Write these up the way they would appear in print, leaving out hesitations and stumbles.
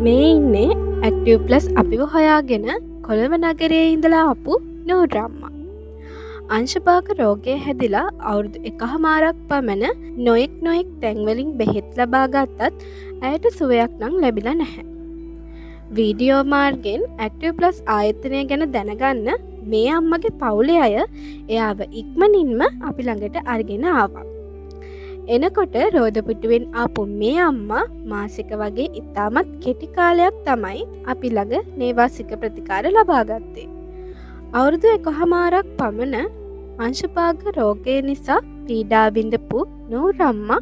මේ ඉන්නේ active plus අපිව හොයාගෙන කොළඹ නගරයේ ඉඳලා ආපු නූරම්මා. අංශභාග රෝගය හැදිලා අවුරුදු 1මාරක් පමණ නොයෙක් තැන්වලින් බෙහෙත් ලබා ගත්තත් ඇයට සුවයක් නම් ලැබිලා නැහැ. වීඩියෝ මාර්ගෙන් ඇක්ටිව් ප්ලස් ආයතනය ගැන දැනගන්න මේ අම්මගේ පවුලේ අය එයාව ඉක්මනින්ම අපි ළඟට අරගෙන ආවා. එනකොට රෝදපුටුවෙන් ආපු මේ අම්මා මාසික වගේ ඉතාමත් කෙටි කාලයක් තමයි අපි ළඟ නේවාසික ප්‍රතිකාර ලබා ගත්තේ. අවුරුදු 1මාරක් පමණ අංශභාග රෝගය නිසා පීඩා විඳපු නූරම්මා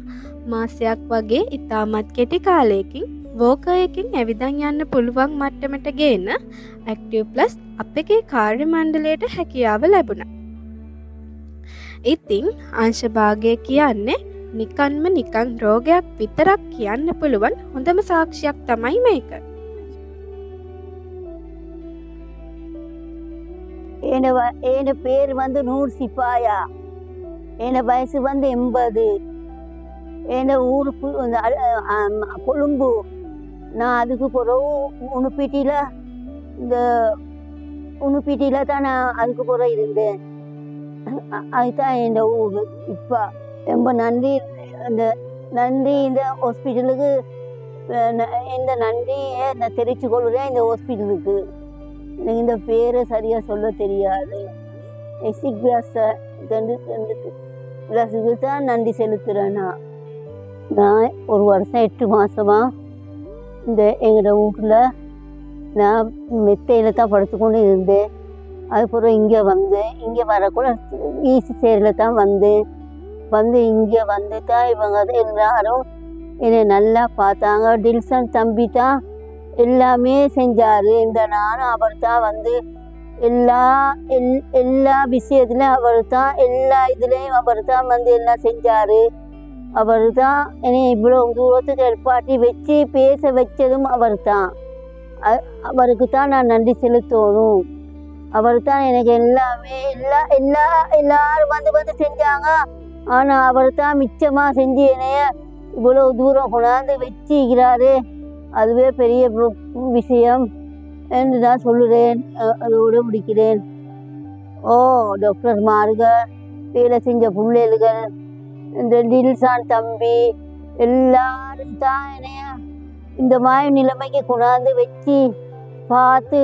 මාසයක් වගේ ඉතාමත් කෙටි කාලයකින් වෝකරයකින් ඇවිදන් යන්න පුළුවන් මට්ටමට ගේන ඇක්ටිව් ප්ලස් අපගේ කාර්ය මණ්ඩලයට හැකියාව ලැබුණා. ඉතින් අංශභාගය කියන්නේ නිකන් රෝගයක් විතරක් කියන්න පුළුවන් හොඳම සාක්ෂියක් තමයි මේක. என் பேர் வந்து நூர் சிப்பாயா. என் வயசு வந்து 80. என் ஊருக்கு கொழும்பு. நான் அதுக்கு பிறகு உணுப்பீட்டியில் தான் நான் அதுக்கு பிறகு இருந்தேன். அதுதான் என் ஊர். இப்போ ரொம்ப நன்றி. இந்த ஹாஸ்பிட்டலுக்கு இந்த நன்றியை நான் தெரிவித்து கொள்கிறேன். இந்த ஹாஸ்பிட்டலுக்கு எனக்கு இந்த பேரை சரியாக சொல்ல தெரியாது. எசிக் பிளாஸுக்கு தான் நன்றி செலுத்துகிறேன். நான் ஒரு வருஷம் 8 மாதமாக இந்த எங்களோட வீட்டில் நான் மெத்தையில் தான் படுத்துக்கொண்டு இருந்தேன். அதுக்கப்புறம் இங்கே வந்தேன். இங்கே வரக்கூட ஈசி சேரில் தான் வந்து இங்கே வந்து தான் இவங்க எல்லாரும் என்னை நல்லா பார்த்தாங்க. டில்சன் தம்பி தான் எல்லாமே செஞ்சார். இந்த நானும் அவர் தான் வந்து எல்லா விஷயத்துலையும் அவர் தான் எல்லா இதுலேயும் அவர் தான் வந்து எல்லாம் செஞ்சார். அவர் தான் என்னை இவ்வளோ தூரத்துக்கு ஏற்பாட்டி வச்சு பேச வச்சதும் அவர் தான். அவருக்கு தான் நான் நன்றி செலுத்தணும். அவர் தான் எனக்கு எல்லாமே எல்லாரும் வந்து செஞ்சாங்க. ஆனால் அவர் தான் மிச்சமாக செஞ்சு என்னைய இவ்வளோ தூரம் கொண்டாந்து வச்சுக்கிறாரு. அதுவே பெரிய விஷயம் என்று நான் சொல்லுறேன். அதோடு முடிக்கிறேன். டாக்டர் மார்கள், வேலை செஞ்ச பிள்ளைகள், இந்த டில்சான் தம்பி எல்லாரும் தான் என்னைய இந்த மாதிரி நிலைமைக்கு கொண்டாந்து வச்சு பார்த்து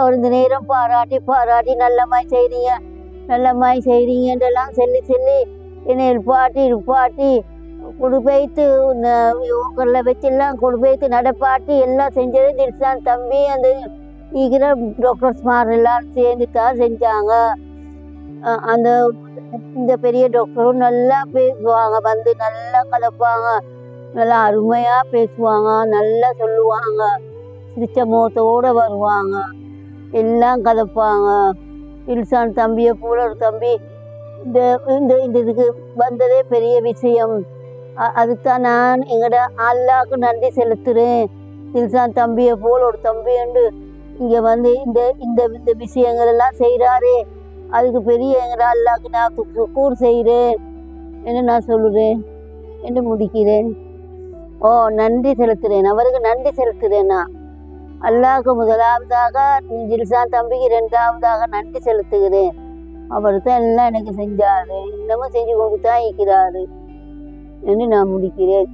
ஒரு நேரம் பாராட்டி நல்ல மாதிரி செய்கிறீங்கன்றெல்லாம் சொல்லி என்னை இருப்பாட்டி கொடுப்பைத்து யோகரில் வச்செல்லாம் கொடுப்பைத்து நடப்பாட்டி எல்லாம் செஞ்சது தில்சான் தம்பி. அந்த இருக்கிற டாக்டர்ஸ்மார் எல்லாம் சேர்ந்து தான் செஞ்சாங்க. அந்த இந்த பெரிய டாக்டரும் நல்லா பேசுவாங்க. வந்து நல்லா கலப்பாங்க. நல்லா அருமையாக பேசுவாங்க. நல்லா சொல்லுவாங்க. சிரிச்ச முகத்தோடு வருவாங்க. எல்லாம் கலப்பாங்க. தில்சான் தம்பியை போல ஒரு தம்பி இந்த இதுக்கு வந்ததே பெரிய விஷயம். அதுதான் நான் எங்களோட அல்லாவுக்கு நன்றி செலுத்துகிறேன். தில்சான் தம்பியை போல் ஒரு தம்பி உண்டு இங்கே வந்து இந்த விஷயங்கள் எல்லாம் செய்கிறாரு. அதுக்கு பெரிய எங்களோட அல்லாவுக்கு நான் கூர் செய்கிறேன் என்று நான் சொல்லுறேன் என்று முடிக்கிறேன். நன்றி செலுத்துகிறேன். அவருக்கு நன்றி செலுத்துகிறேன். நான் அல்லாவுக்கு முதலாவதாக, தில்சான் தம்பிக்கு 2ஆவதாக நன்றி செலுத்துகிறேன். அவர் தான் எல்லாம் எனக்கு செஞ்சார். இன்னமும் செஞ்சு கொண்டு தான் இருக்கிறாரு என்று நான் முடிக்கிறேன்.